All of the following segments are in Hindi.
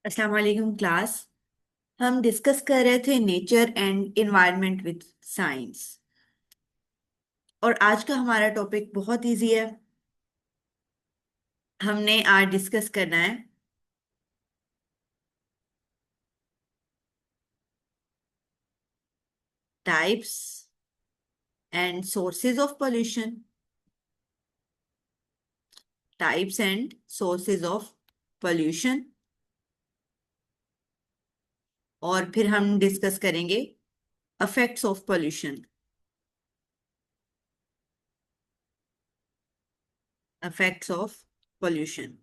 अस्सलाम वालेकुम क्लास। हम डिस्कस कर रहे थे nature and environment with science. और आज का हमारा टॉपिक बहुत इजी है। हमने आज डिस्कस करना है types and sources of pollution. Types and sources of pollution. और फिर हम डिस्कस करेंगे effects of pollution. Effects of pollution.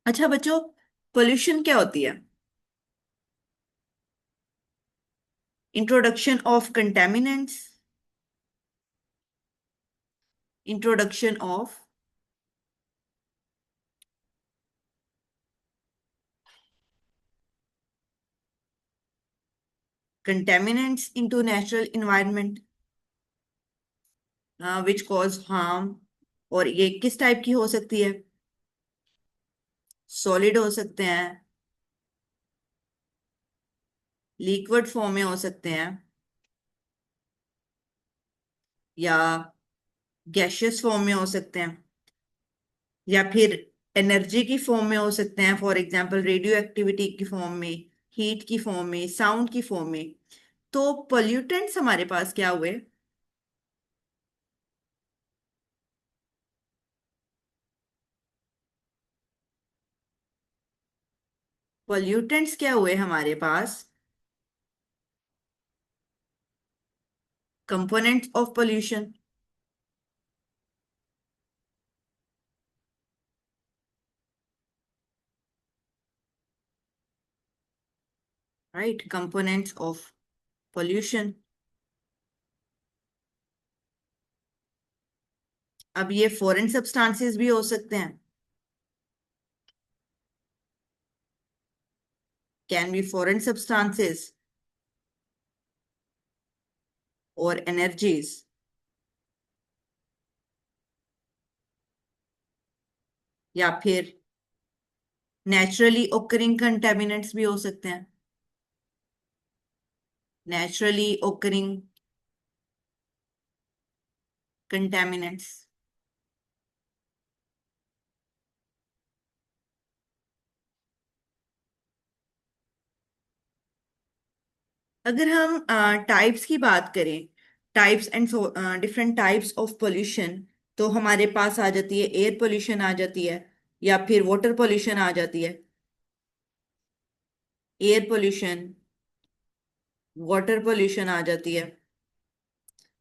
अच्छा बच्चों, पोल्यूशन क्या होती है? Introduction of contaminants. Introduction of contaminants into natural environment which cause harm। और ये किस टाइप की हो सकती है? सॉलिड हो सकते हैं, लिक्विड फॉर्म में हो सकते हैं, या गैशियस फॉर्म में हो सकते हैं, या फिर एनर्जी की फॉर्म में हो सकते हैं। फॉर एग्जांपल रेडियो एक्टिविटी की फॉर्म में, हीट की फॉर्म में, साउंड की फॉर्म में। तो पोल्यूटेंट्स हमारे पास क्या हुए? पोल्यूटेंट्स क्या हुए हमारे पास? Components of pollution. Right, components of pollution. अब ये फॉरेन सब्सटेंसेस भी हो सकते हैं। कैन बी फॉरेन सब्सटेंसेस और एनर्जीज, या फिर नेचुरली ओकरिंग कंटेमिनेंट्स भी हो सकते हैं। Naturally occurring contaminants. अगर हम टाइप्स की बात करें, types and different types of pollution, तो हमारे पास आ जाती है एयर पोल्यूशन आ जाती है, या फिर वाटर पोल्यूशन आ जाती है। एयर पोल्यूशन, वाटर पोल्यूशन आ जाती है।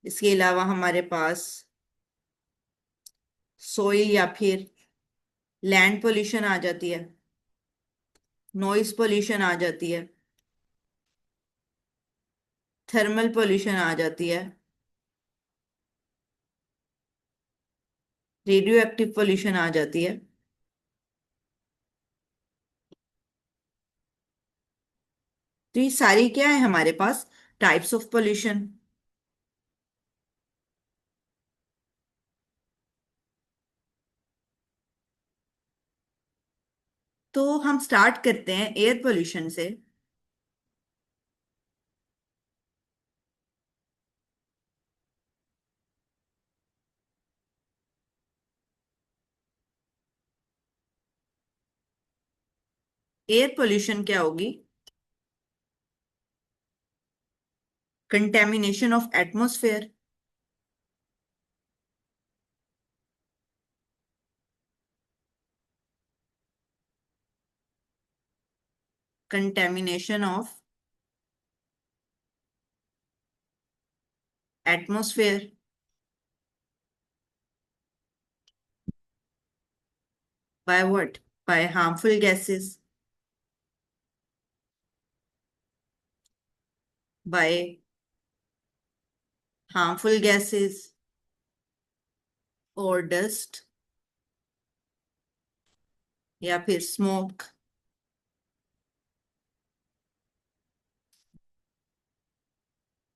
इसके अलावा हमारे पास सोइल या फिर लैंड पोल्यूशन आ जाती है। नॉइज पोल्यूशन आ जाती है। थर्मल पोल्यूशन आ जाती है। रेडियो एक्टिव पोल्यूशन आ जाती है। तो ये सारी क्या है हमारे पास? Types of pollution. तो हम स्टार्ट करते हैं एयर पोल्यूशन से। एयर पोल्यूशन क्या होगी? Contamination of atmosphere. Contamination of atmosphere by what? By harmful gases, by harmful gases और डस्ट, या फिर स्मोक।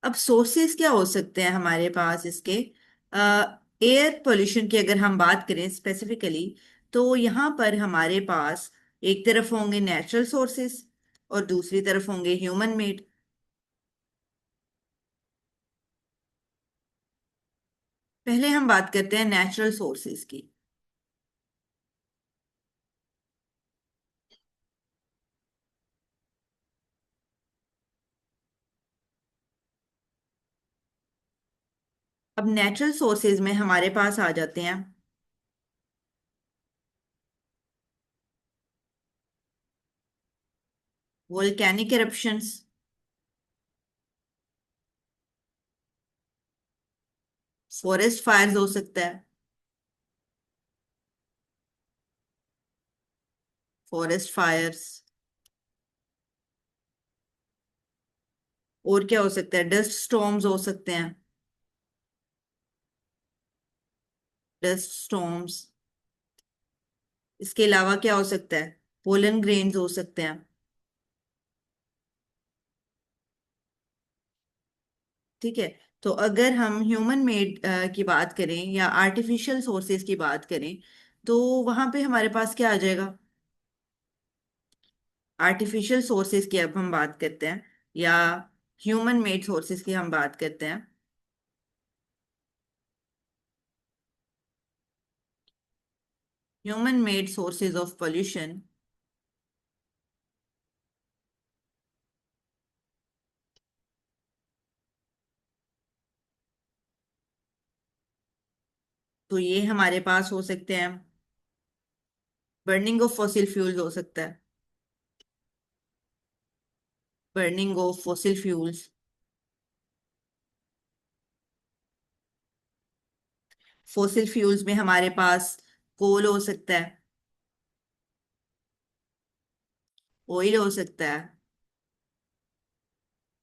अब सोर्सेस क्या हो सकते हैं हमारे पास इसके? एयर पोल्यूशन की अगर हम बात करें स्पेसिफिकली, तो यहाँ पर हमारे पास एक तरफ होंगे नेचुरल सोर्सेस और दूसरी तरफ होंगे ह्यूमन मेड। पहले हम बात करते हैं नेचुरल सोर्सेस की। अब नेचुरल सोर्सेज में हमारे पास आ जाते हैं वोल्केनिक एरप्शंस, फॉरेस्ट फायर्स हो सकता है, फॉरेस्ट फायर्स। और क्या हो सकता है? डस्ट स्टॉर्म्स हो सकते हैं, डस्ट स्टॉर्म्स। इसके अलावा क्या हो सकता है? पोलन ग्रेन्स हो सकते हैं। ठीक है। तो अगर हम ह्यूमन मेड की बात करें या आर्टिफिशियल सोर्सेज की बात करें, तो वहां पे हमारे पास क्या आ जाएगा? आर्टिफिशियल सोर्सेज की अब हम बात करते हैं या ह्यूमन मेड सोर्सेज की हम बात करते हैं। Human made sources of pollution, तो ये हमारे पास हो सकते हैं, बर्निंग ऑफ फॉसिल फ्यूल्स हो सकता है, burning of fossil fuels. Fossil fuels में हमारे पास कोल हो सकता है, ऑयल हो सकता है,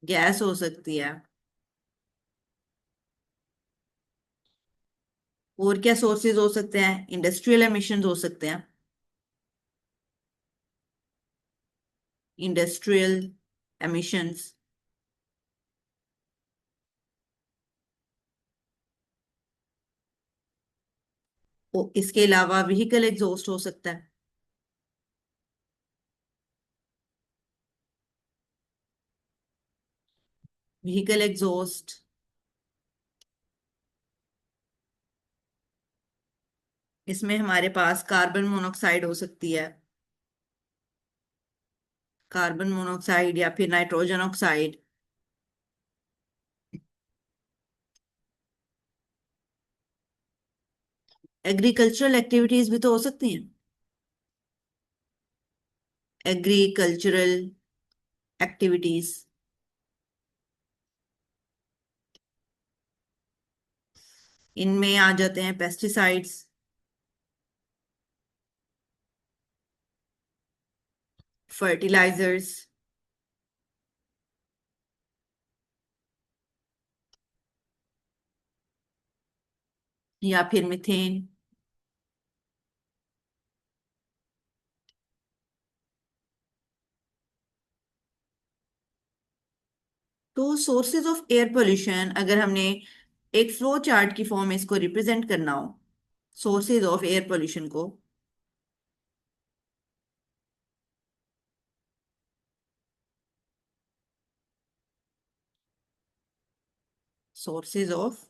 गैस हो सकती है। और क्या सोर्सेज हो सकते हैं? इंडस्ट्रियल एमिशंस हो सकते हैं, इंडस्ट्रियल एमिशंस। इसके अलावा व्हीकल एग्जॉस्ट हो सकता है, व्हीकल एग्जॉस्ट। इसमें हमारे पास कार्बन मोनोऑक्साइड हो सकती है, कार्बन मोनोऑक्साइड या फिर नाइट्रोजन ऑक्साइड। एग्रीकल्चरल एक्टिविटीज भी तो हो सकती हैं, एग्रीकल्चरल एक्टिविटीज। इनमें आ जाते हैं पेस्टिसाइड्स, फर्टिलाइजर्स, या फिर मीथेन। तो सोर्सेज ऑफ एयर पोल्यूशन, अगर हमने एक फ्लो चार्ट की फॉर्म में इसको रिप्रेजेंट करना हो, सोर्सेज ऑफ एयर पोल्यूशन को, sources of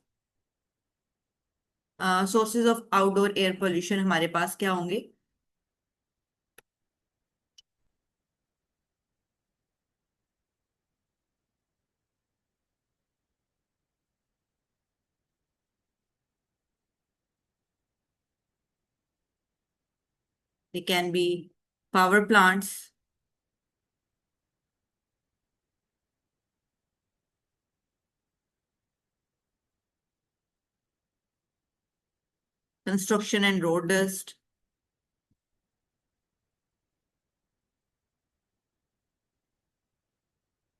sources of outdoor air pollution हमारे पास क्या होंगे? They can be power plants, construction and road dust,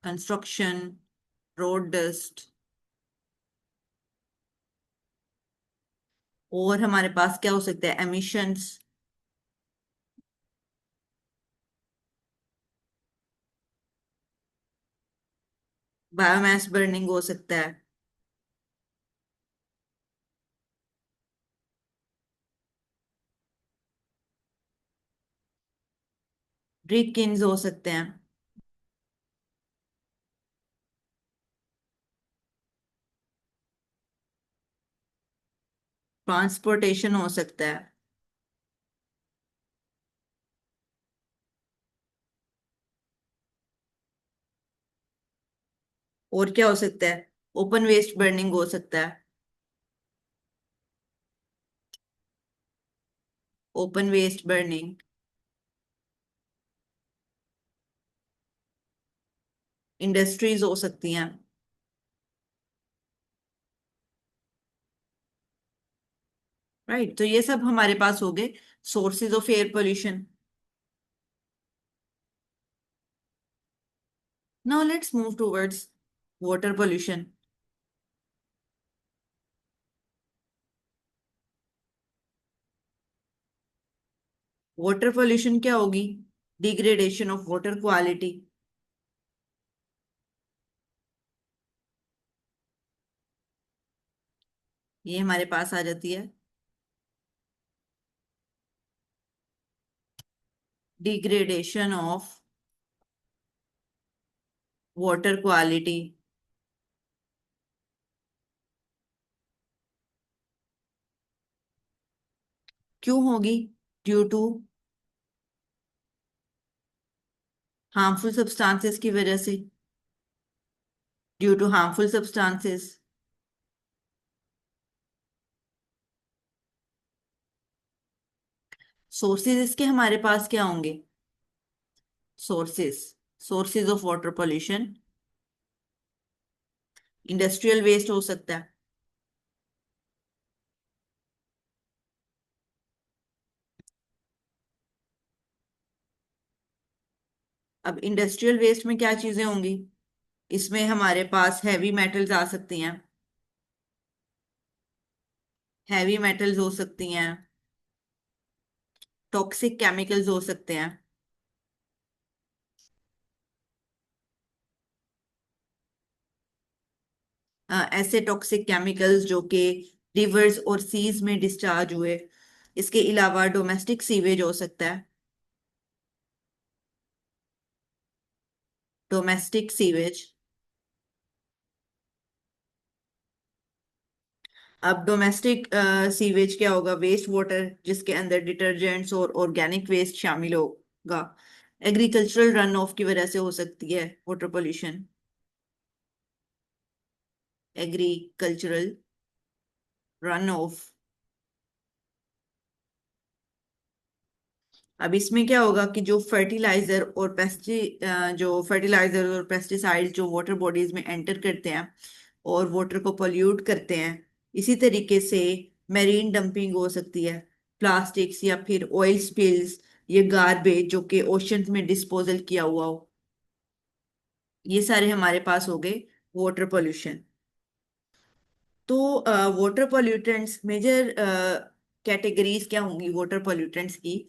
construction, road dust. और हमारे पास क्या हो सकता है? एमिशंस, बायोमास बर्निंग हो सकता है, ब्रिक किन्स हो सकते हैं, ट्रांसपोर्टेशन हो सकता है, और क्या हो सकता है, ओपन वेस्ट बर्निंग हो सकता है, ओपन वेस्ट बर्निंग, इंडस्ट्रीज हो सकती हैं। राइट, तो ये सब हमारे पास हो गए sources of air pollution. Now let's move towards water pollution. Water pollution क्या होगी? Degradation of water quality. ये हमारे पास आ जाती है, डिग्रेडेशन ऑफ वाटर क्वालिटी। क्यों होगी? ड्यू टू हार्मफुल सब्सटेंसेस की वजह से, due to harmful substances. Sources इसके हमारे पास क्या होंगे? Sources, sources of water pollution, industrial waste हो सकता है। अब इंडस्ट्रियल वेस्ट में क्या चीजें होंगी? इसमें हमारे पास हैवी मेटल्स आ सकती हैं, हैवी मेटल्स हो सकती हैं, टॉक्सिक केमिकल्स हो सकते हैं। ऐसे टॉक्सिक केमिकल्स जो कि रिवर्स और सीज में डिस्चार्ज हुए। इसके अलावा डोमेस्टिक सीवेज हो सकता है, डोमेस्टिक सीवेज। अब डोमेस्टिक सीवेज क्या होगा? वेस्ट वाटर जिसके अंदर डिटर्जेंट्स और ऑर्गेनिक वेस्ट शामिल होगा। एग्रीकल्चरल रन ऑफ की वजह से हो सकती है water pollution, agricultural run of. अब इसमें क्या होगा कि जो फर्टिलाइजर और पेस्टिसाइड जो वाटर बॉडीज में एंटर करते हैं और वाटर को पोल्यूट करते हैं। इसी तरीके से मेरीन डंपिंग हो सकती है, प्लास्टिक्स या फिर ऑयल स्पिल्स, ये गार्बेज जो कि ओशंस में डिस्पोजल किया हुआ हो। ये सारे हमारे पास हो गए वाटर पोल्यूशन। तो वाटर पोल्यूटेंट्स मेजर कैटेगरीज क्या होंगी वाटर पोल्यूटेंट्स की?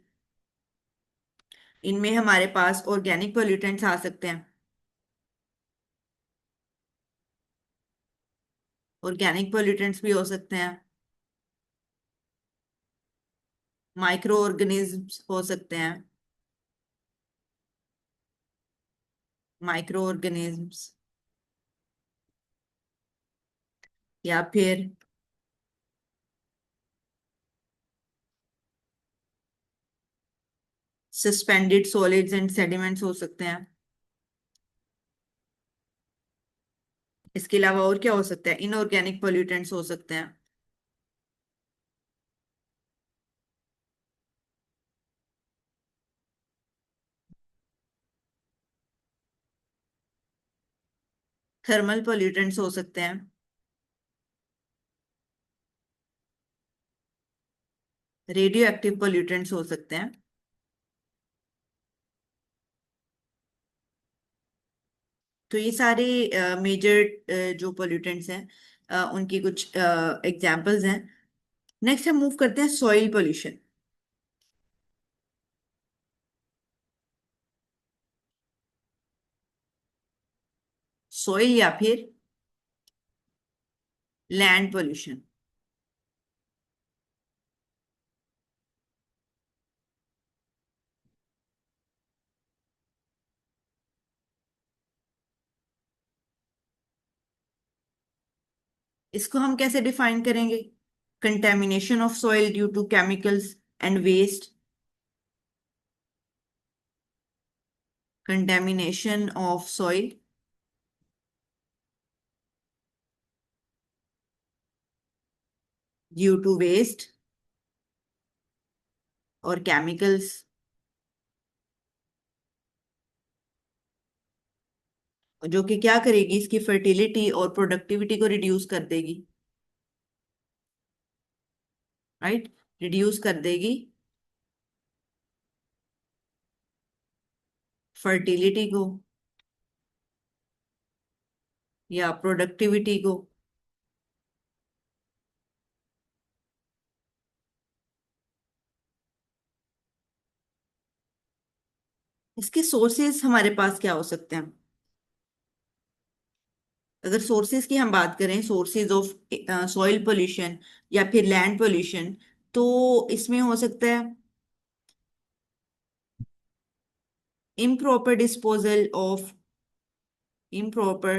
इनमें हमारे पास ऑर्गेनिक पोल्यूटेंट्स आ सकते हैं, ऑर्गेनिक पोल्यूटेंट्स भी हो सकते हैं, माइक्रो ऑर्गेनिज्म्स हो सकते हैं, माइक्रो ऑर्गेनिज्म्स, या फिर सस्पेंडेड सॉलिड्स एंड सेडिमेंट्स हो सकते हैं। इसके अलावा और क्या हो सकता है? इनऑर्गेनिक पोल्यूटेंट्स हो सकते हैं। थर्मल पोल्यूटेंट्स हो सकते हैं। रेडियो एक्टिव पोल्यूटेंट्स हो सकते हैं। तो ये सारे मेजर जो पोल्यूटेंट्स हैं, उनकी कुछ एग्जांपल्स हैं। नेक्स्ट हम मूव करते हैं सॉइल पोल्यूशन। सॉइल या फिर लैंड पोल्यूशन। इसको हम कैसे डिफाइन करेंगे? Contamination of soil due to chemicals and waste, contamination of soil due to waste और केमिकल्स, जो कि क्या करेगी, इसकी फर्टिलिटी और प्रोडक्टिविटी को रिड्यूस कर देगी, राइट? रिड्यूस कर देगी फर्टिलिटी को या प्रोडक्टिविटी को। इसके सोर्सेज हमारे पास क्या हो सकते हैं? अगर सोर्सेज की हम बात करें, सोर्सेज ऑफ सॉइल पोल्यूशन या फिर लैंड पोल्यूशन, तो इसमें हो सकता है improper disposal of improper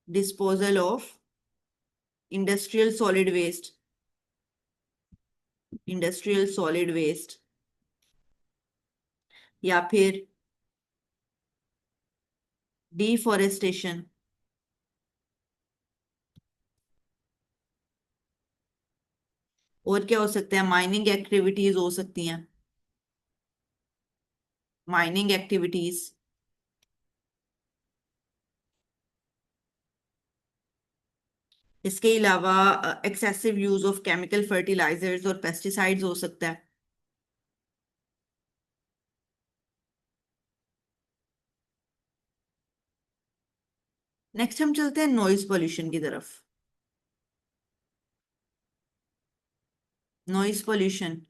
disposal of industrial solid waste, industrial solid waste, या फिर डिफॉरेस्टेशन, और क्या हो सकता है? माइनिंग एक्टिविटीज हो सकती हैं, माइनिंग एक्टिविटीज। इसके अलावा excessive use of chemical fertilisers और पेस्टिसाइड्स हो सकता है। नेक्स्ट हम चलते हैं नॉइज पोल्यूशन की तरफ। नॉइज पोल्यूशन,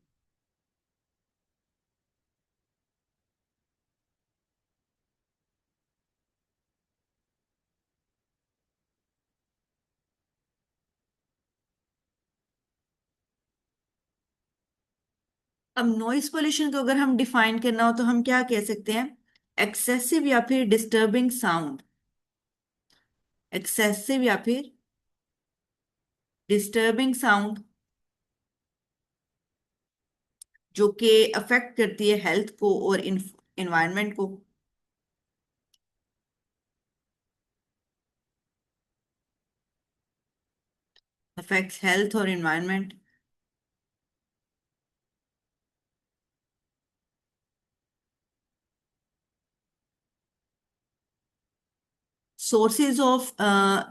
अब नॉइज पोल्यूशन को अगर हम डिफाइन करना हो तो हम क्या कह सकते हैं? एक्सेसिव या फिर डिस्टर्बिंग साउंड, एक्सेसिव या फिर डिस्टर्बिंग साउंड जो कि अफेक्ट करती है हेल्थ को और इन्वायरमेंट को। अफेक्ट्स हेल्थ और इन्वायरमेंट। सोर्सेज ऑफ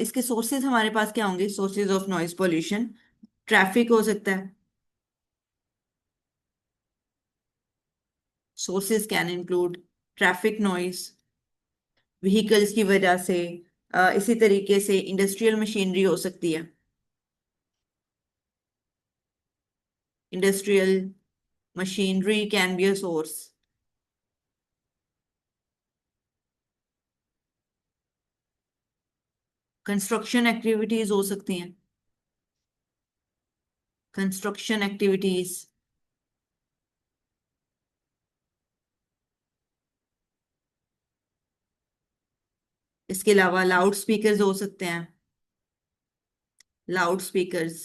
इसके सोर्सेज हमारे पास क्या होंगे? Sources of noise pollution, traffic हो सकता है, sources can include traffic noise, vehicles की वजह से, इसी तरीके से इंडस्ट्रियल मशीनरी हो सकती है, industrial machinery can be a source, construction activities हो सकती हैं, कंस्ट्रक्शन एक्टिविटीज। इसके अलावा लाउड स्पीकर्स हो सकते हैं, लाउड स्पीकर्स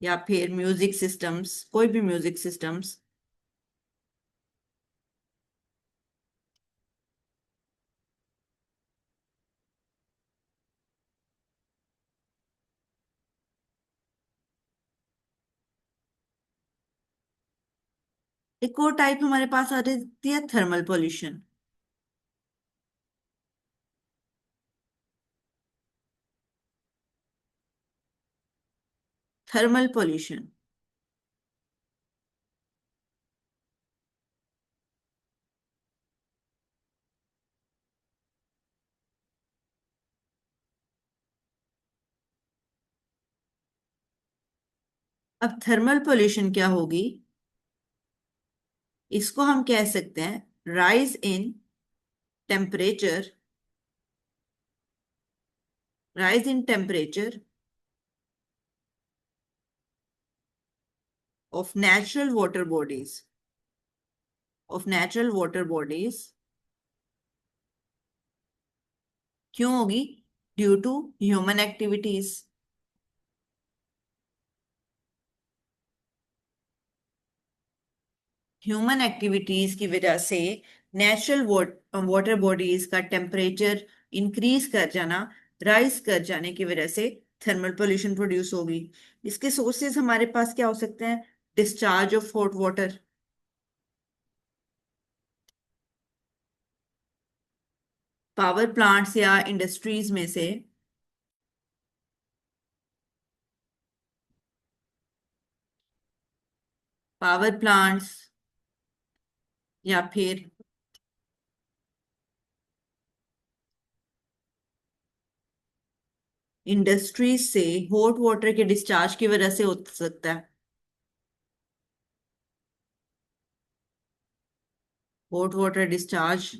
या फिर म्यूजिक सिस्टम्स, कोई भी म्यूजिक सिस्टम्स। एक और टाइप हमारे पास आ जाती है थर्मल पोल्यूशन। थर्मल पोल्यूशन, अब थर्मल पोल्यूशन क्या होगी? इसको हम कह सकते हैं rise in temperature, rise in temperature of natural water bodies, of natural water bodies. क्यों होगी? Due to human activities. Human activities की वजह से नेचुरल वाटर बॉडीज का टेम्परेचर इंक्रीज कर जाना, राइज कर जाने की वजह से थर्मल पोल्यूशन प्रोड्यूस होगी। इसके सोर्सेज हमारे पास क्या हो सकते हैं? Discharge of hot water, power plants या इंडस्ट्रीज में से, पावर प्लांट्स या फिर इंडस्ट्रीज से हॉट वाटर के डिस्चार्ज की वजह से हो सकता है। Hot water discharge.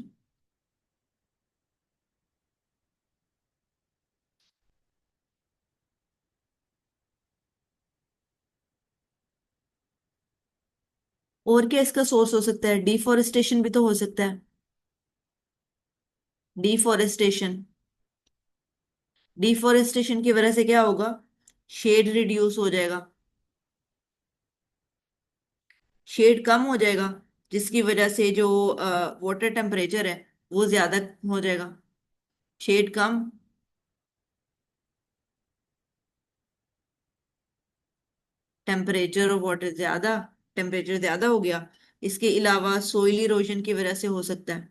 और क्या इसका सोर्स हो सकता है? डिफोरेस्टेशन भी तो हो सकता है। डिफोरेस्टेशन, डिफोरेस्टेशन की वजह से क्या होगा? शेड रिड्यूस हो जाएगा, शेड कम हो जाएगा, जिसकी वजह से जो वाटर टेम्परेचर है वो ज्यादा हो जाएगा। शेड कम, टेम्परेचर ऑफ वाटर ज्यादा, टेम्परेचर ज्यादा हो गया। इसके अलावा सोइल इरोजन की वजह से हो सकता है।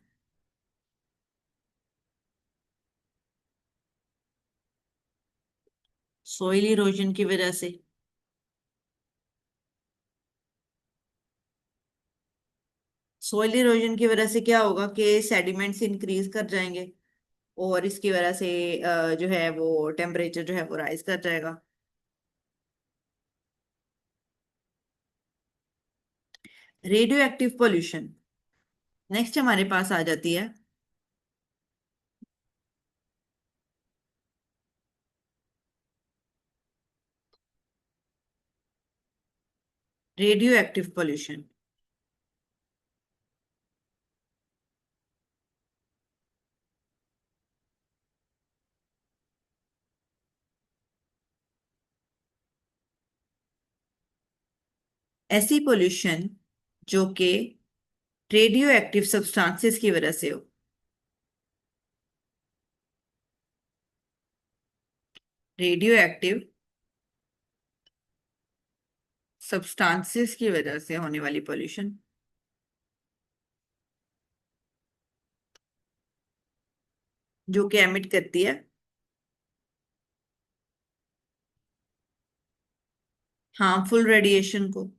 सोइल इरोजन की वजह से, सोइल इरोजन की वजह से क्या होगा कि सेडिमेंट्स इंक्रीज कर जाएंगे, और इसकी वजह से जो है वो टेम्परेचर जो है वो राइज कर जाएगा। रेडियो एक्टिव पोल्यूशन नेक्स्ट हमारे पास आ जाती है। रेडियो एक्टिव पोल्यूशन, ऐसी पोल्यूशन जो कि रेडियो एक्टिव सब्सटेंसेस की वजह से हो। रेडियो एक्टिव सब्सटेंसेस की वजह से होने वाली पोल्यूशन, जो कि एमिट करती है हार्मफुल रेडिएशन को।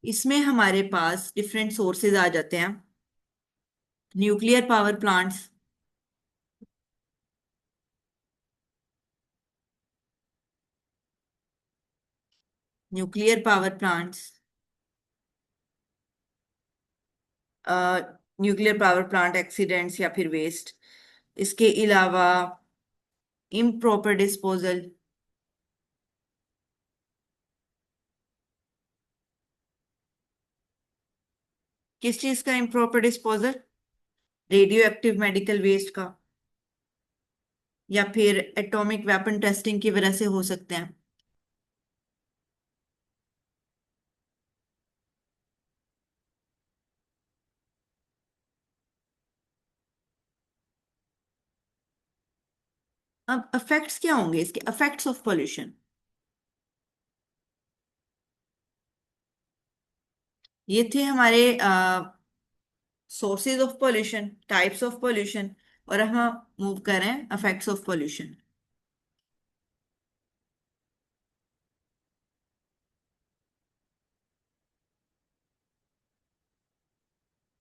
इसमें हमारे पास डिफरेंट सोर्सेज आ जाते हैं। Nuclear power plants, nuclear power plants, nuclear power plant accidents या फिर वेस्ट। इसके अलावा इम्प्रॉपर डिस्पोजल, किस चीज का improper disposal? Radioactive medical waste का, या फिर एटॉमिक वेपन टेस्टिंग की वजह से हो सकते हैं। अब इफेक्ट्स क्या होंगे इसके? इफेक्ट्स ऑफ पोल्यूशन, ये थे हमारे sources of pollution, types of pollution, और अब हम मूव कर रहे हैं इफेक्ट्स ऑफ पोल्यूशन।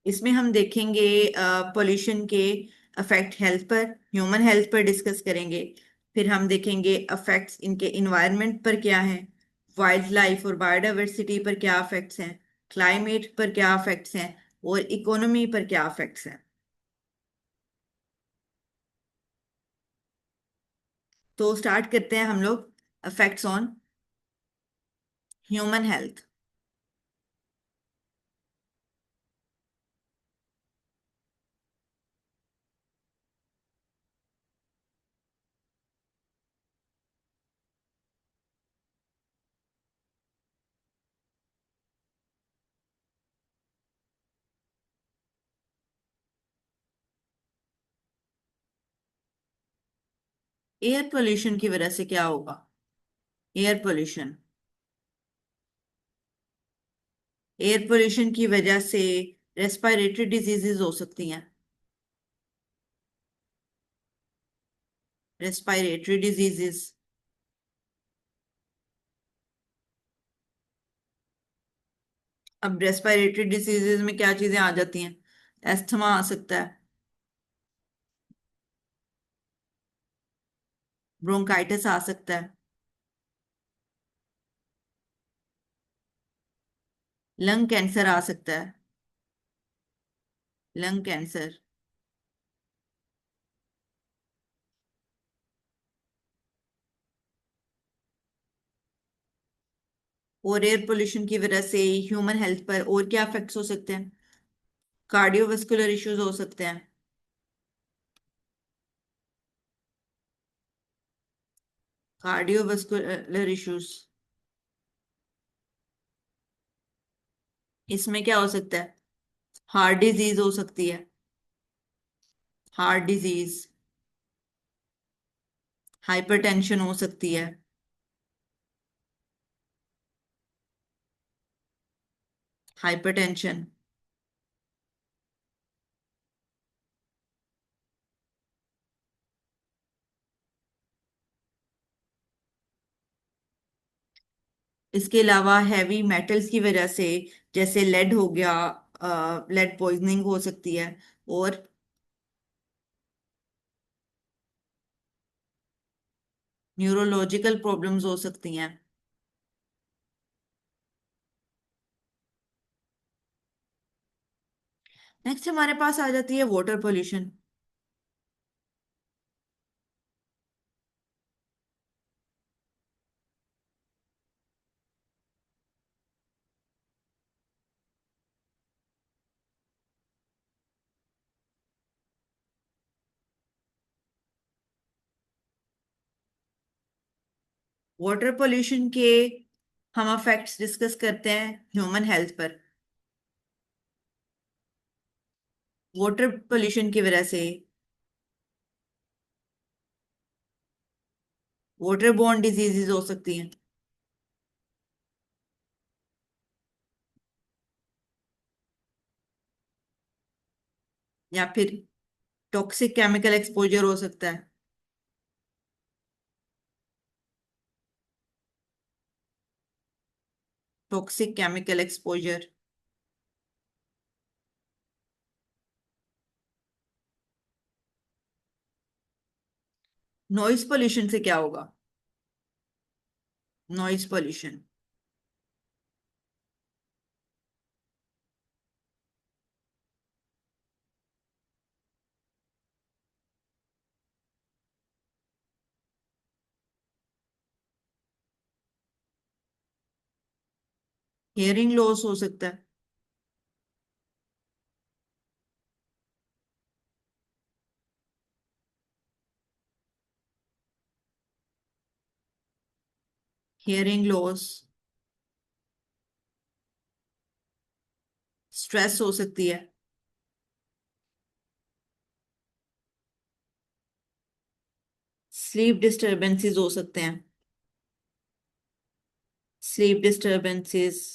इसमें हम देखेंगे पोल्यूशन के अफेक्ट हेल्थ पर, ह्यूमन हेल्थ पर डिस्कस करेंगे। फिर हम देखेंगे अफेक्ट्स इनके इन्वायरमेंट पर क्या है, वाइल्ड लाइफ और बायोडाइवर्सिटी पर क्या अफेक्ट्स हैं, क्लाइमेट पर क्या अफेक्ट्स हैं, और इकोनॉमी पर क्या अफेक्ट्स हैं। तो स्टार्ट करते हैं हम लोग affects on human health. Air pollution की वजह से क्या होगा? एयर पोल्यूशन, एयर पोल्यूशन की वजह से रेस्पिरेटरी डिजीजेज हो सकती हैं। रेस्पिरेटरी डिजीजेस, अब रेस्पिरेटरी डिजीजेज में क्या चीजें आ जाती हैं? एस्थमा आ सकता है, ब्रोंकाइटिस आ सकता है, लंग कैंसर आ सकता है, लंग कैंसर। और एयर पोल्यूशन की वजह से ह्यूमन हेल्थ पर और क्या इफेक्ट्स हो सकते हैं? कार्डियोवास्कुलर इश्यूज हो सकते हैं, कार्डियोवास्कुलर इश्यूज। इसमें क्या हो सकता है? हार्ट डिजीज हो सकती है, हार्ट डिजीज, हाइपरटेंशन हो सकती है, हाइपरटेंशन। इसके अलावा हैवी मेटल्स की वजह से, जैसे लेड हो गया, लेड पॉइजनिंग हो सकती है। और न्यूरोलॉजिकल प्रॉब्लम्स हो सकती हैं। नेक्स्ट हमारे पास आ जाती है वाटर पोल्यूशन। वाटर पोल्यूशन के हम इफेक्ट्स डिस्कस करते हैं ह्यूमन हेल्थ पर। वाटर पोल्यूशन की वजह से वाटर बोर्न डिजीजेज हो सकती हैं, या फिर टॉक्सिक केमिकल एक्सपोजर हो सकता है। Toxic chemical exposure. Noise pollution से क्या होगा? नॉइज पोल्यूशन, हियरिंग लॉस हो सकता है, हियरिंग लॉस। स्ट्रेस हो सकती है, स्लीप डिस्टरबेंसेस हो सकते हैं, स्लीप डिस्टरबेंसेस।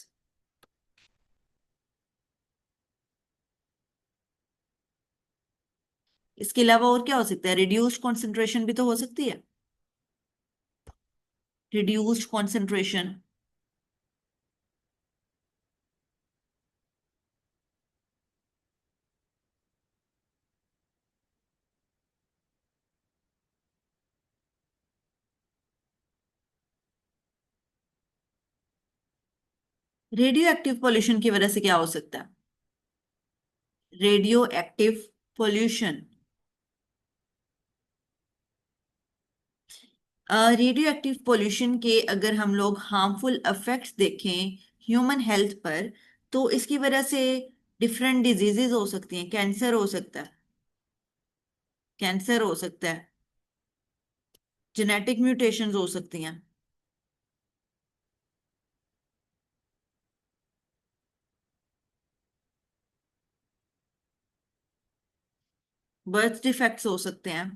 इसके अलावा और क्या हो सकता है? रिड्यूस्ड कंसंट्रेशन भी तो हो सकती है, reduced concentration. Radio active pollution की वजह से क्या हो सकता है? Radio active pollution, radio active pollution के अगर हम लोग हार्मफुल इफेक्ट्स देखें ह्यूमन हेल्थ पर, तो इसकी वजह से डिफरेंट डिजीजेज हो सकती हैं। कैंसर हो सकता है, कैंसर हो सकता है, जेनेटिक म्यूटेशंस हो सकती हैं, बर्थ डिफेक्ट्स हो सकते हैं।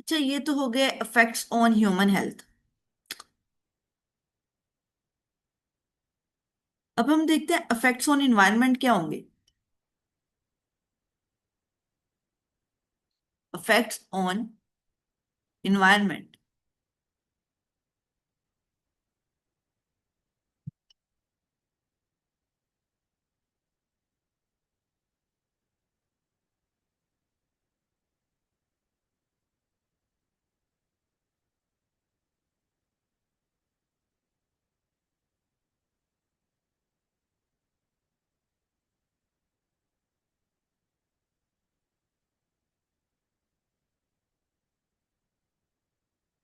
अच्छा, ये तो हो गया इफेक्ट्स ऑन ह्यूमन हेल्थ। अब हम देखते हैं इफेक्ट्स ऑन एनवायरनमेंट क्या होंगे। Effects on environment.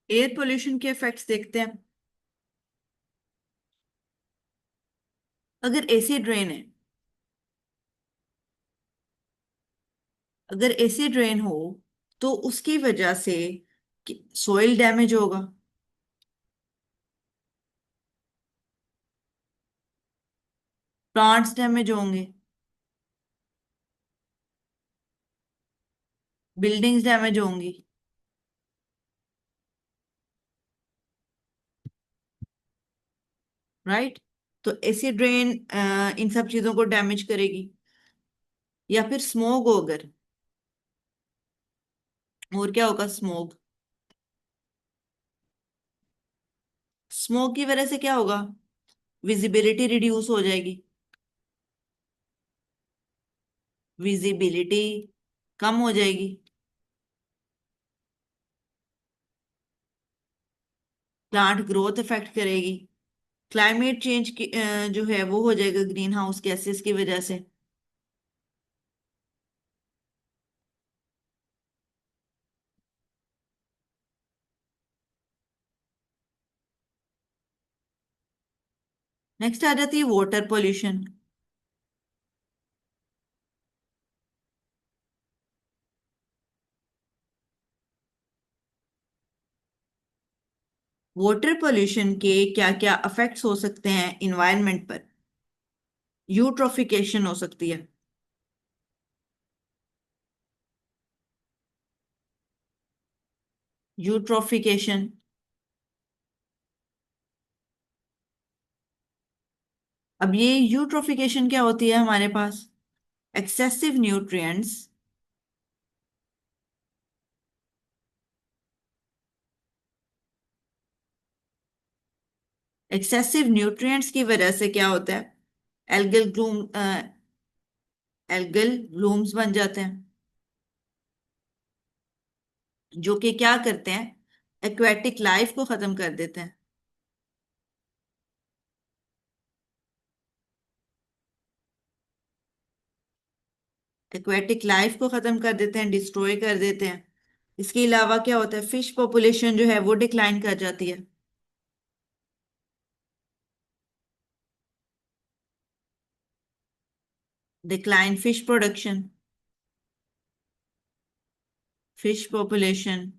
Air pollution के इफेक्ट्स देखते हैं। अगर एसी ड्रेन है, अगर एसी ड्रेन हो तो उसकी वजह से सोइल डैमेज होगा, प्लांट्स डैमेज होंगे, बिल्डिंग्स डैमेज होंगी। राइट। तो एसी ड्रेन इन सब चीजों को डैमेज करेगी। या फिर स्मोक हो अगर, और क्या होगा, स्मोक। स्मोक की वजह से क्या होगा, विजिबिलिटी रिड्यूस हो जाएगी, विजिबिलिटी कम हो जाएगी। प्लांट ग्रोथ इफेक्ट करेगी। क्लाइमेट चेंज की जो है वो हो जाएगा ग्रीन हाउस गैसेस की वजह से। नेक्स्ट आ जाती है वाटर पोल्यूशन। वाटर पोल्यूशन के क्या क्या इफेक्ट्स हो सकते हैं इन्वायरमेंट पर। यूट्रोफिकेशन हो सकती है। यूट्रोफिकेशन। अब ये यूट्रोफिकेशन क्या होती है हमारे पास, एक्सेसिव न्यूट्रिएंट्स, एक्सेसिव न्यूट्रिएंट्स की वजह से क्या होता है, एल्गल ग्लूम, एल्गल ब्लूम्स बन जाते हैं, जो कि क्या करते हैं, एक्वेटिक लाइफ को खत्म कर देते हैं। एक्वेटिक लाइफ को खत्म कर देते हैं, डिस्ट्रॉय कर देते हैं। इसके अलावा क्या होता है, फिश पॉपुलेशन जो है वो डिक्लाइन कर जाती है। Decline fish production, fish population.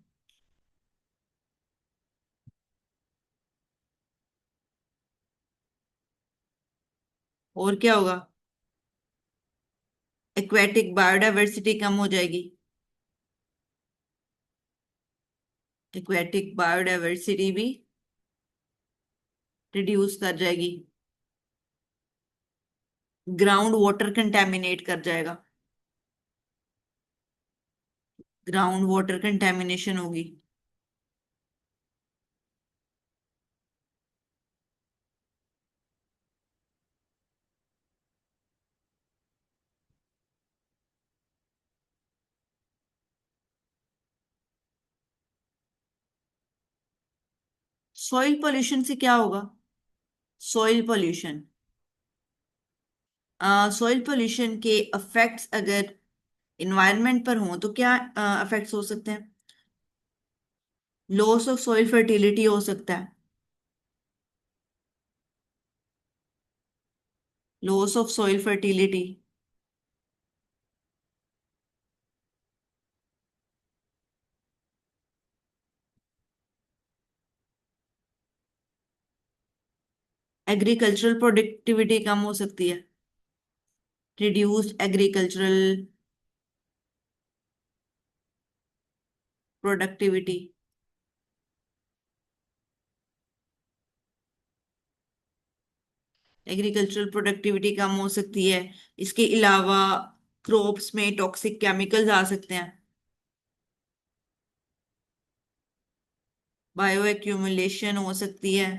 और क्या होगा, एक्वेटिक बायोडायवर्सिटी कम हो जाएगी। एक्वेटिक बायोडायवर्सिटी भी रिड्यूस कर जाएगी। ग्राउंड वाटर कंटेमिनेट कर जाएगा, ग्राउंड वाटर कंटेमिनेशन होगी। सॉइल पोल्यूशन से क्या होगा, सॉइल पोल्यूशन, सॉइल पोल्यूशन के इफेक्ट्स अगर इन्वायरमेंट पर हों तो क्या इफेक्ट्स हो सकते हैं। लॉस ऑफ सॉइल फर्टिलिटी हो सकता है, loss of soil fertility. Agricultural productivity कम हो सकती है, reduced agricultural productivity. Agricultural productivity कम हो सकती है। इसके अलावा क्रॉप्स में टॉक्सिक केमिकल्स आ सकते हैं। बायो एक्यूमुलेशन हो सकती है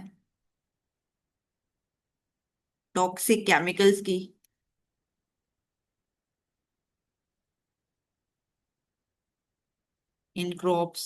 टॉक्सिक केमिकल्स की in crops.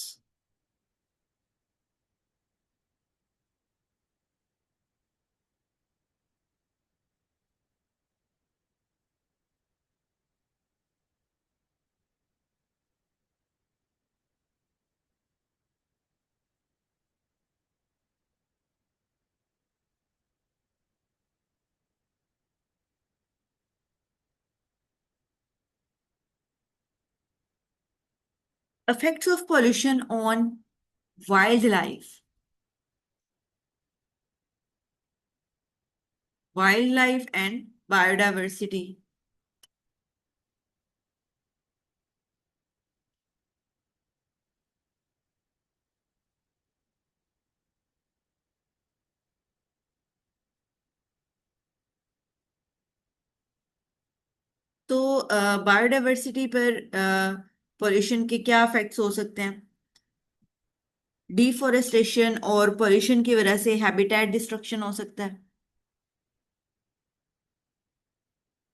Effects of pollution on wildlife. Wildlife and biodiversity. तो बायोडाइवर्सिटी पर पोल्यूशन के क्या इफेक्ट्स हो सकते हैं? डिफोरेस्टेशन और पोल्यूशन की वजह से हैबिटेट डिस्ट्रक्शन हो सकता है।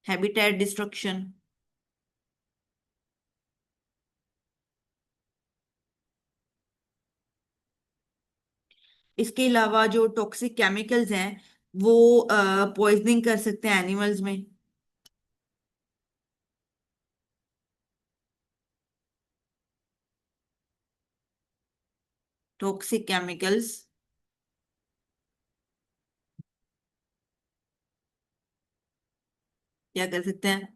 Habitat destruction. इसके अलावा जो टॉक्सिक केमिकल्स हैं वो पॉइजनिंग कर सकते हैं एनिमल्स में। टॉक्सिक केमिकल्स क्या कर सकते हैं?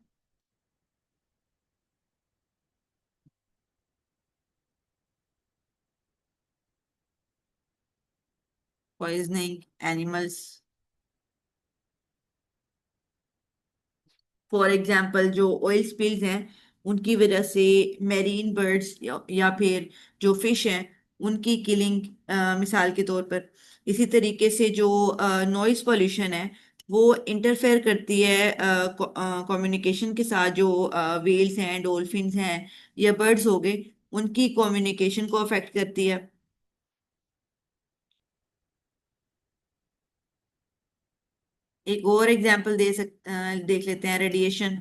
Poisoning animals. फॉर एग्जाम्पल जो ऑयल स्पिल्स हैं उनकी वजह से मेरीन बर्ड्स या फिर जो फिश हैं उनकी किलिंग, मिसाल के तौर पर। इसी तरीके से जो नॉइस पोल्यूशन है वो इंटरफेयर करती है कम्युनिकेशन के साथ। जो वेल्स हैं, डॉल्फिन्स हैं या बर्ड्स हो गए, उनकी कम्युनिकेशन को अफेक्ट करती है। एक और एग्जांपल देख लेते हैं, रेडिएशन।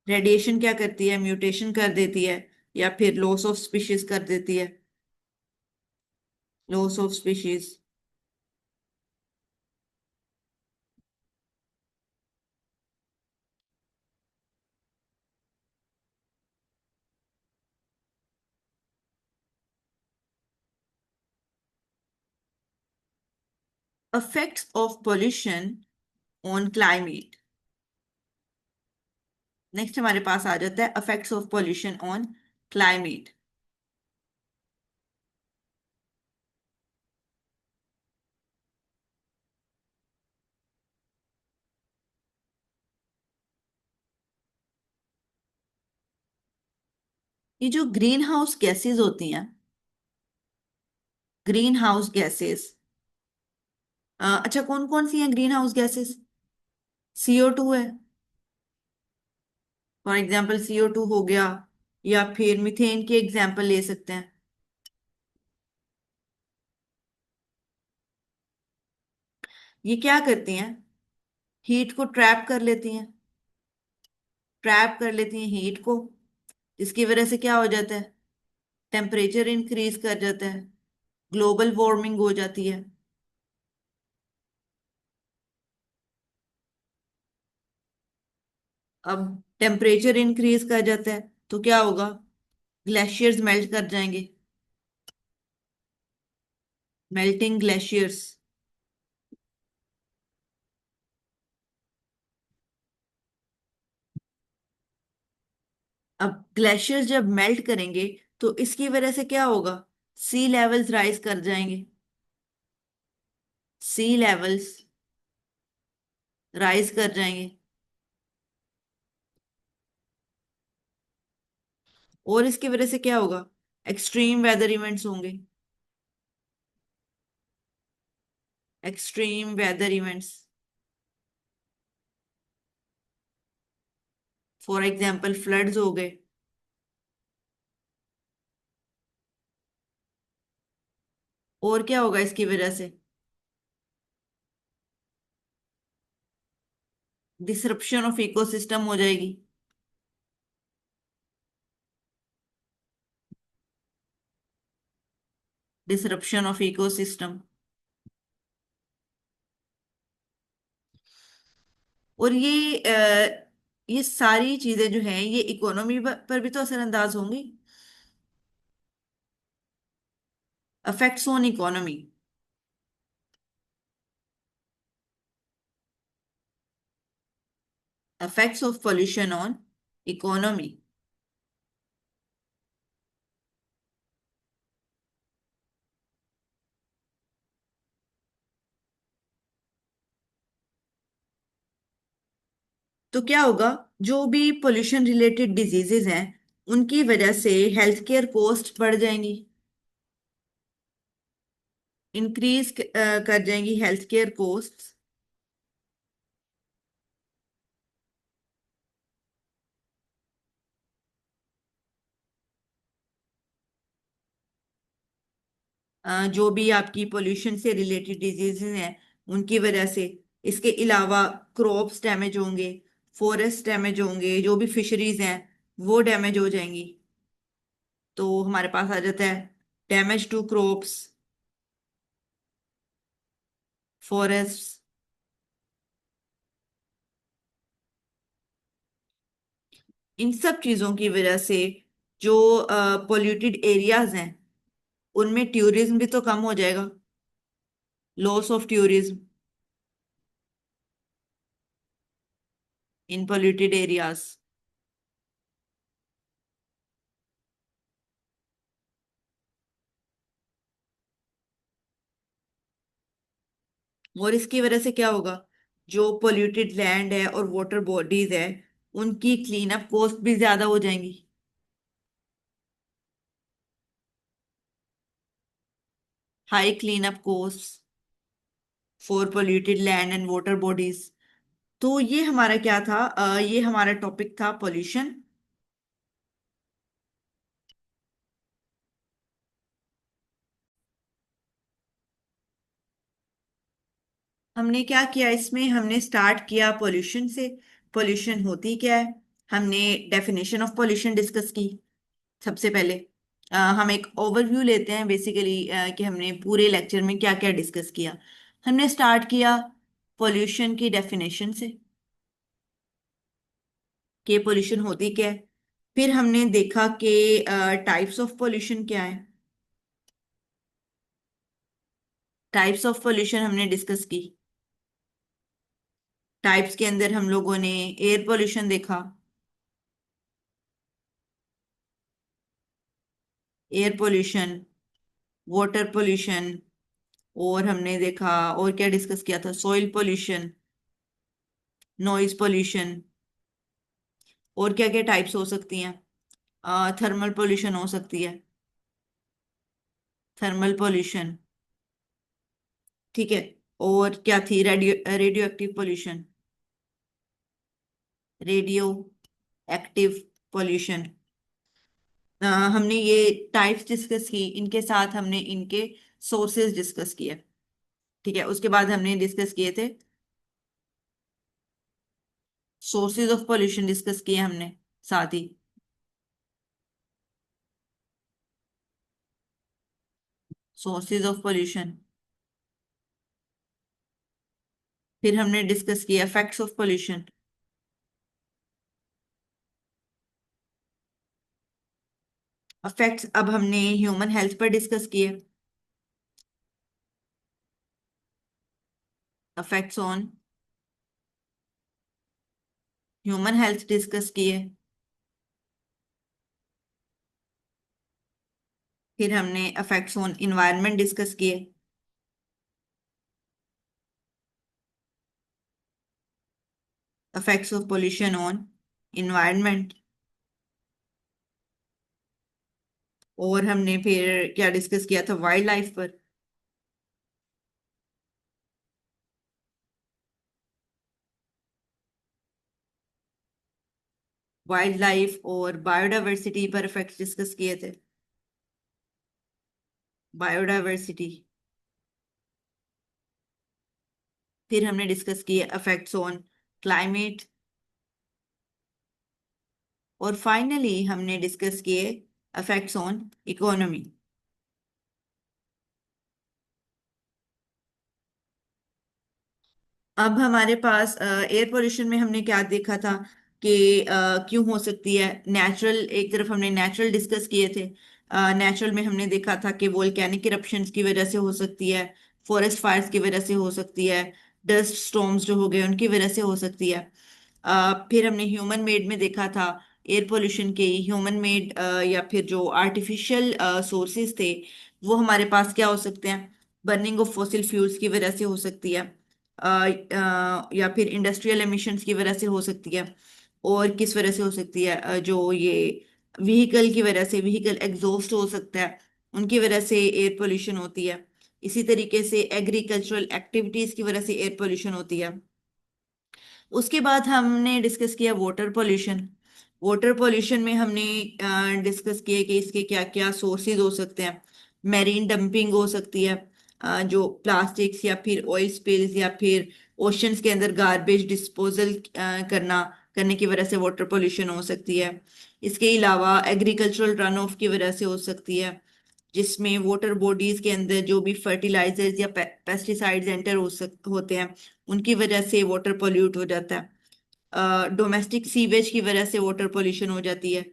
रेडिएशन क्या करती है? म्यूटेशन कर देती है या फिर लॉस ऑफ स्पीशीज कर देती है। Loss of species. effects of pollution on climate। Next हमारे पास आ जाता है effects of pollution on climate। ये जो ग्रीन हाउस गैसेस होती हैं, ग्रीन हाउस गैसेस, अच्छा कौन कौन सी हैं ग्रीन हाउस गैसेस? CO2 है। फॉर एग्जाम्पल CO2 हो गया, या फिर मीथेन की एग्जाम्पल ले सकते हैं। ये क्या करती हैं? हीट को ट्रैप कर लेती हैं। ट्रैप कर लेती हैं हीट को, जिसकी वजह से क्या हो जाता है? टेम्परेचर इंक्रीज कर जाता है, ग्लोबल वार्मिंग हो जाती है। अब टेम्परेचर इंक्रीज कर जाता है तो क्या होगा? ग्लेशियर्स मेल्ट कर जाएंगे। Melting glaciers. अब ग्लेशियर्स जब मेल्ट करेंगे तो इसकी वजह से क्या होगा? सी लेवल्स राइज कर जाएंगे। सी लेवल्स राइज कर जाएंगे। और इसकी वजह से क्या होगा? एक्सट्रीम वेदर इवेंट्स होंगे, extreme weather events, for example floods हो गए। और क्या होगा इसकी वजह से? डिसरप्शन ऑफ इकोसिस्टम हो जाएगी। Disruption of ecosystem. और ये सारी चीजें जो हैं ये इकोनॉमी पर भी तो असरअंदाज होंगी। Affects on economy. effects of pollution on economy। तो क्या होगा? जो भी पोल्यूशन रिलेटेड डिजीजेस हैं उनकी वजह से हेल्थ केयर कॉस्ट बढ़ जाएंगी, इंक्रीज कर जाएंगी हेल्थ केयर कॉस्ट। जो भी आपकी पोल्यूशन से रिलेटेड डिजीजेस हैं उनकी वजह से। इसके अलावा क्रॉप्स डैमेज होंगे, फॉरेस्ट डैमेज होंगे, जो भी फिशरीज हैं वो डैमेज हो जाएंगी। तो हमारे पास आ जाता है डैमेज टू क्रॉप्स, फॉरेस्ट। इन सब चीजों की वजह से जो पोल्यूटेड एरियाज हैं उनमें टूरिज्म भी तो कम हो जाएगा, loss of tourism in polluted areas. और इसकी वजह से क्या होगा? जो पोल्यूटेड लैंड है और वाटर बॉडीज है उनकी क्लीन अप कॉस्ट भी ज्यादा हो जाएंगी। High clean up cost for polluted land and water bodies. तो ये हमारा क्या था? ये हमारा टॉपिक था पोल्यूशन। हमने क्या किया इसमें? हमने स्टार्ट किया पोल्यूशन से। पोल्यूशन होती क्या है? हमने डेफिनेशन ऑफ पोल्यूशन डिस्कस की सबसे पहले। हम एक ओवरव्यू लेते हैं बेसिकली कि हमने पूरे लेक्चर में क्या क्या डिस्कस किया। हमने स्टार्ट किया पोल्यूशन की डेफिनेशन से कि पोल्यूशन होती क्या है। फिर हमने देखा कि टाइप्स ऑफ पोल्यूशन क्या है। टाइप्स ऑफ पोल्यूशन हमने डिस्कस की। टाइप्स के अंदर हम लोगों ने एयर पोल्यूशन देखा, एयर पोल्यूशन, वाटर पोल्यूशन, और हमने देखा और क्या डिस्कस किया था, सॉइल पोल्यूशन, नॉइज पोल्यूशन। और क्या क्या टाइप्स हो सकती हैं? थर्मल पोल्यूशन हो सकती है, थर्मल पोल्यूशन। ठीक है। और क्या थी? Radio active pollution, radio active pollution. हमने ये टाइप्स डिस्कस की, इनके साथ हमने इनके सोर्सेज डिस्कस किए। ठीक है। उसके बाद हमने डिस्कस किए थे सोर्सेज ऑफ पोल्यूशन, डिस्कस किए हमने साथ ही। Sources of pollution. फिर हमने डिस्कस किया इफेक्ट्स ऑफ पोल्यूशन। इफेक्ट्स अब हमने ह्यूमन हेल्थ पर डिस्कस किए, effects on human health discuss किए। फिर हमने इफेक्ट्स ऑन इन्वायरमेंट डिस्कस किए, effects of pollution on environment. और हमने फिर क्या डिस्कस किया था वाइल्ड लाइफ पर। वाइल्ड लाइफ और बायोडायवर्सिटी पर इफेक्ट्स डिस्कस किए थे। बायोडायवर्सिटी। फिर हमने डिस्कस किए इफेक्ट्स ऑन क्लाइमेट। और फाइनली हमने डिस्कस किए इफेक्ट्स ऑन इकोनॉमी। अब हमारे पास एयर पोल्यूशन में हमने क्या देखा था कि क्यों हो सकती है नेचुरल। एक तरफ हमने नेचुरल डिस्कस किए थे। नेचुरल में हमने देखा था कि वोल्केनिक इरप्शंस की वजह से हो सकती है, फॉरेस्ट फायर्स की वजह से हो सकती है, डस्ट स्टॉर्म्स जो हो गए उनकी वजह से हो सकती है। फिर हमने ह्यूमन मेड में देखा था एयर पोल्यूशन के। ह्यूमन मेड या फिर जो आर्टिफिशियल सोर्सेज थे वो हमारे पास क्या हो सकते हैं, बर्निंग ऑफ फॉसिल फ्यूल्स की वजह से हो सकती है, या फिर इंडस्ट्रियल एमिशंस की वजह से हो सकती है। और किस वजह से हो सकती है, जो ये व्हीकल की वजह से व्हीकल एग्जॉस्ट हो सकता है, उनकी वजह से एयर पोल्यूशन होती है। इसी तरीके से एग्रीकल्चरल एक्टिविटीज की वजह से एयर पोल्यूशन होती है। उसके बाद हमने डिस्कस किया वाटर पोल्यूशन। वाटर पोल्यूशन में हमने डिस्कस किया कि इसके क्या क्या सोर्सेज हो सकते हैं। मैरीन डंपिंग हो सकती है, जो प्लास्टिक्स या फिर ऑयल स्पिल्स या फिर ओशंस के अंदर गार्बेज डिस्पोजल करने की वजह से वाटर पोल्यूशन हो सकती है। इसके अलावा एग्रीकल्चरल रन ऑफ की वजह से हो सकती है, जिसमें वाटर बॉडीज के अंदर जो भी फर्टिलाइजर्स या पेस्टिसाइड्स एंटर होते हैं उनकी वजह से वाटर पोल्यूट हो जाता है। डोमेस्टिक सीवेज की वजह से वाटर पोल्यूशन हो जाती है।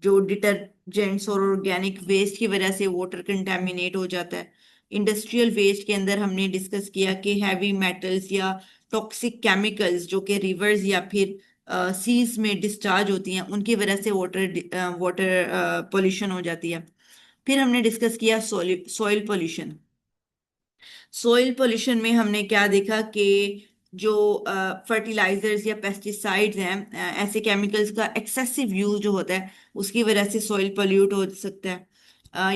जो डिटर्जेंट्स और ऑर्गेनिक वेस्ट की वजह से वाटर कंटेमिनेट हो जाता है। इंडस्ट्रियल वेस्ट के अंदर हमने डिस्कस किया कि हैवी मेटल्स या टॉक्सिक केमिकल्स जो कि रिवर्स या फिर सीज में डिस्चार्ज होती हैं उनकी वजह से वाटर वाटर पोल्यूशन हो जाती है। फिर हमने डिस्कस किया सॉइल पोल्यूशन। सॉइल पोल्यूशन में हमने क्या देखा कि जो फर्टिलाइजर्स या पेस्टिसाइड्स हैं, ऐसे केमिकल्स का एक्सेसिव यूज जो होता है उसकी वजह से सॉइल पोल्यूट हो सकता है।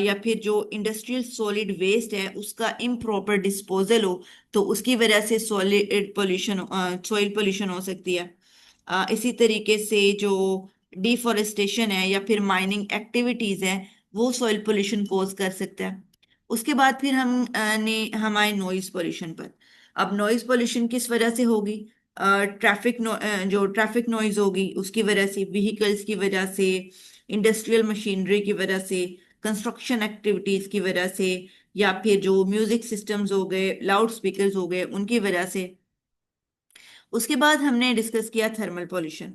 या फिर जो इंडस्ट्रियल सॉलिड वेस्ट है उसका इम्प्रॉपर डिस्पोजल हो तो उसकी वजह से सॉइल पोल्यूशन हो सकती है। इसी तरीके से जो डिफोरेस्टेशन है या फिर माइनिंग एक्टिविटीज है वो सॉइल पोल्यूशन कॉज कर सकता है। उसके बाद फिर हम आए नॉइज पोल्यूशन पर। अब नॉइज पोल्यूशन किस वजह से होगी, जो ट्रैफिक नॉइज होगी उसकी वजह से, व्हीकल्स की वजह से, इंडस्ट्रियल मशीनरी की वजह से, कंस्ट्रक्शन एक्टिविटीज की वजह से, या फिर जो म्यूजिक सिस्टम्स हो गए, लाउड स्पीकर्स हो गए उनकी वजह से। उसके बाद हमने डिस्कस किया थर्मल पोल्यूशन।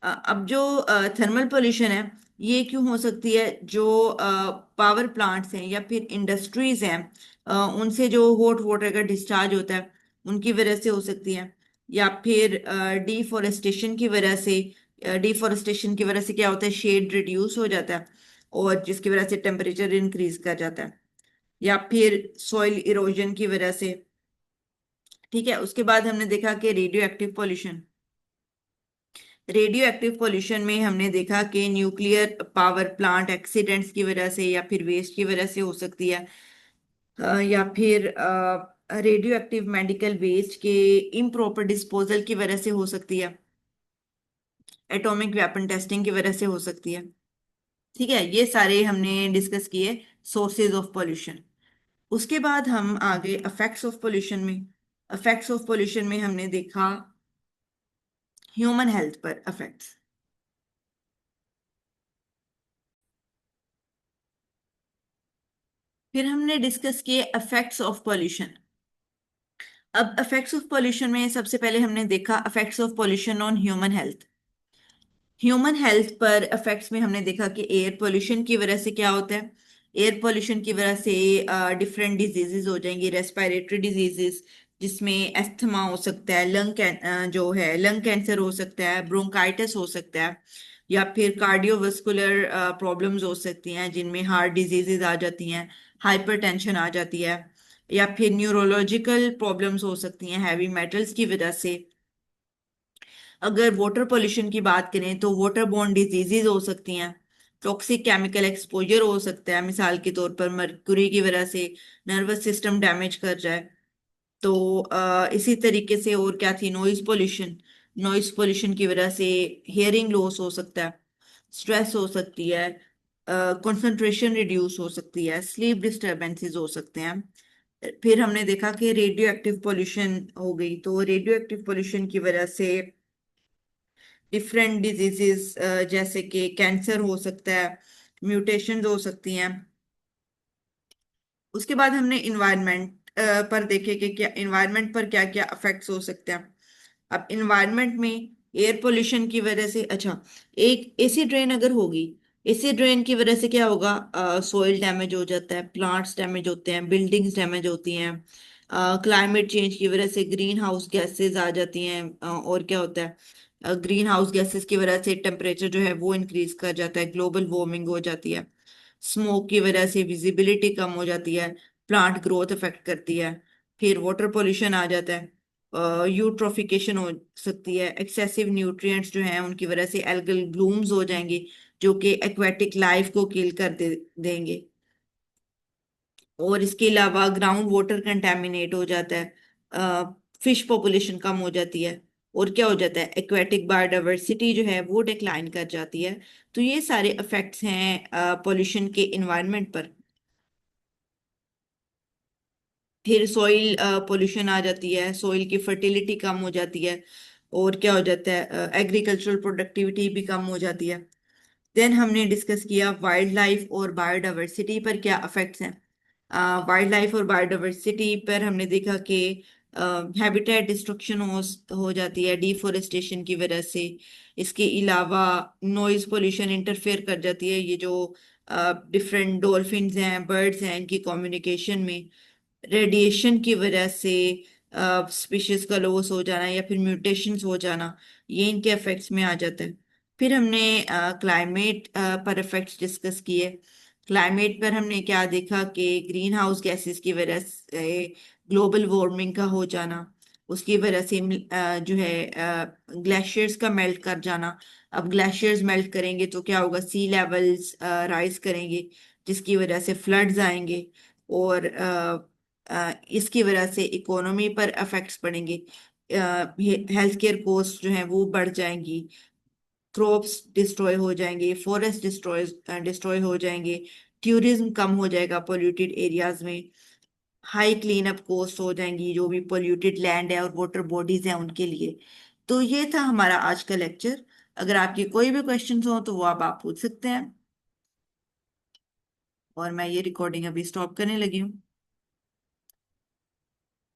अब जो थर्मल पोल्यूशन है ये क्यों हो सकती है, जो पावर प्लांट्स हैं या फिर इंडस्ट्रीज हैं, उनसे जो हॉट वाटर का डिस्चार्ज होता है उनकी वजह से हो सकती है। या फिर डिफोरेस्टेशन की वजह से। डिफोरेस्टेशन की वजह से क्या होता है, शेड रिड्यूस हो जाता है और जिसकी वजह से टेम्परेचर इंक्रीज कर जाता है। या फिर सॉइल इरोजन की वजह से। ठीक है, उसके बाद हमने देखा कि radio active pollution. Radio active pollution में हमने देखा कि न्यूक्लियर पावर प्लांट एक्सीडेंट्स की वजह से या फिर वेस्ट की वजह से हो सकती है, या फिर रेडियो एक्टिव मेडिकल वेस्ट के इम्प्रॉपर डिस्पोजल की वजह से हो सकती है, एटॉमिक वेपन टेस्टिंग की वजह से हो सकती है। ठीक है, ये सारे हमने डिस्कस किए सोर्सेज ऑफ पोल्यूशन। उसके बाद हम आगे इफेक्ट्स ऑफ पोल्यूशन में। इफेक्ट्स ऑफ पोल्यूशन में हमने देखा ह्यूमन हेल्थ पर इफेक्ट्स। फिर हमने डिस्कस किए इफेक्ट्स ऑफ पोल्यूशन। अब इफेक्ट्स ऑफ पोल्यूशन में सबसे पहले हमने देखा effects of pollution on human health. Human health पर इफेक्ट्स में हमने देखा कि एयर पोल्यूशन की वजह से क्या होता है। एयर पोल्यूशन की वजह से डिफरेंट डिजीजेस हो जाएंगी, रेस्पिरेटरी डिजीजेस, जिसमें एस्थमा हो सकता है, जो है लंग कैंसर हो सकता है, ब्रोंकाइटिस हो सकता है, या फिर कार्डियोवास्कुलर प्रॉब्लम्स हो सकती हैं जिनमें हार्ट डिजीजेस आ जाती हैं, हाइपरटेंशन आ जाती है, या फिर न्यूरोलॉजिकल प्रॉब्लम्स हो सकती हैं हैवी मेटल्स की वजह से। अगर वाटर पोल्यूशन की बात करें तो वाटर बोर्न डिजीजेज हो सकती हैं, टॉक्सिक केमिकल एक्सपोजर हो सकता है, मिसाल के तौर पर मर्क्यूरी की वजह से नर्वस सिस्टम डैमेज कर जाए। तो इसी तरीके से और क्या थी, नॉइज पोल्यूशन। नॉइज पोल्यूशन की वजह से हियरिंग लॉस हो सकता है, स्ट्रेस हो सकती है, कंसंट्रेशन रिड्यूस हो सकती है, स्लीप डिस्टरबेंसेस हो सकते हैं। फिर हमने देखा कि रेडियो एक्टिव पोल्यूशन हो गई, तो रेडियो एक्टिव पोल्यूशन की वजह से डिफरेंट डिजीजेस जैसे कि कैंसर हो सकता है, म्यूटेशंस हो सकती हैं। उसके बाद हमने इन्वायरमेंट पर देखे कि क्या इन्वायरमेंट पर क्या क्या इफेक्ट्स हो सकते हैं। अब इन्वायरमेंट में एयर पोल्यूशन की वजह से, अच्छा, एक एसी ड्रेन अगर होगी, एसी ड्रेन की वजह से क्या होगा, सोइल डैमेज हो जाता है, प्लांट्स डैमेज होते हैं, बिल्डिंग्स डैमेज होती हैं। क्लाइमेट चेंज की वजह से ग्रीन हाउस गैसेस आ जाती हैं, और क्या होता है, ग्रीन हाउस गैसेस की वजह से टेम्परेचर जो है वो इंक्रीज कर जाता है, ग्लोबल वार्मिंग हो जाती है। स्मोक की वजह से विजिबिलिटी कम हो जाती है, प्लांट ग्रोथ अफेक्ट करती है। फिर वाटर पोल्यूशन आ जाता है, यूट्रोफिकेशन हो सकती है, एक्सेसिव न्यूट्रिएंट्स जो हैं उनकी वजह से एल्गल ब्लूम्स हो जाएंगे, जो कि एक्वेटिक लाइफ को किल कर देंगे। और इसके अलावा ग्राउंड वाटर कंटेमिनेट हो जाता है, फिश पॉपुलेशन कम हो जाती है, और क्या हो जाता है, एक्वेटिक बायोडाइवर्सिटी जो है वो डिक्लाइन कर जाती है। तो ये सारे इफेक्ट्स हैं पोल्यूशन के इन्वायरमेंट पर। फिर सॉइल पोल्यूशन आ जाती है, सॉइल की फर्टिलिटी कम हो जाती है, और क्या हो जाता है, एग्रीकल्चरल प्रोडक्टिविटी भी कम हो जाती है। देन हमने डिस्कस किया वाइल्ड लाइफ और बायोडाइवर्सिटी पर क्या इफेक्ट्स हैं। वाइल्ड लाइफ और बायोडाइवर्सिटी पर हमने देखा कि हैबिटेट डिस्ट्रक्शन हो जाती है डिफोरेस्टेशन की वजह से। इसके अलावा नॉइज पोल्यूशन इंटरफेयर कर जाती है, ये जो डिफरेंट डॉल्फिन्स हैं, बर्ड्स हैं, इनकी कम्युनिकेशन में। रेडिएशन की वजह से स्पीशीज का लॉस हो जाना या फिर म्यूटेशंस हो जाना, ये इनके इफेक्ट्स में आ जाता है। फिर हमने क्लाइमेट पर इफेक्ट्स डिस्कस किए। क्लाइमेट पर हमने क्या देखा कि ग्रीन हाउस गैसेस की वजह से ग्लोबल वार्मिंग का हो जाना, उसकी वजह से जो है ग्लेशियर्स का मेल्ट कर जाना। अब ग्लेशियर्स मेल्ट करेंगे तो क्या होगा, सी लेवल्स राइज करेंगे, जिसकी वजह से फ्लड्स आएंगे। और इसकी वजह से इकोनॉमी पर इफेक्ट्स पड़ेंगे, हेल्थ केयर कॉस्ट जो है वो बढ़ जाएंगी, क्रॉप्स डिस्ट्रॉय हो जाएंगे, फॉरेस्ट डिस्ट्रॉय डिस्ट्रॉय हो जाएंगे, टूरिज्म कम हो जाएगा पोल्यूटेड एरियाज में, हाई क्लीन अप कॉस्ट हो जाएंगी जो भी पोल्यूटेड लैंड है और वाटर बॉडीज हैं उनके लिए। तो ये था हमारा आज का लेक्चर। अगर आपके कोई भी क्वेश्चंस हो तो वो आप पूछ सकते हैं। और मैं ये रिकॉर्डिंग अभी स्टॉप करने लगी हूँ।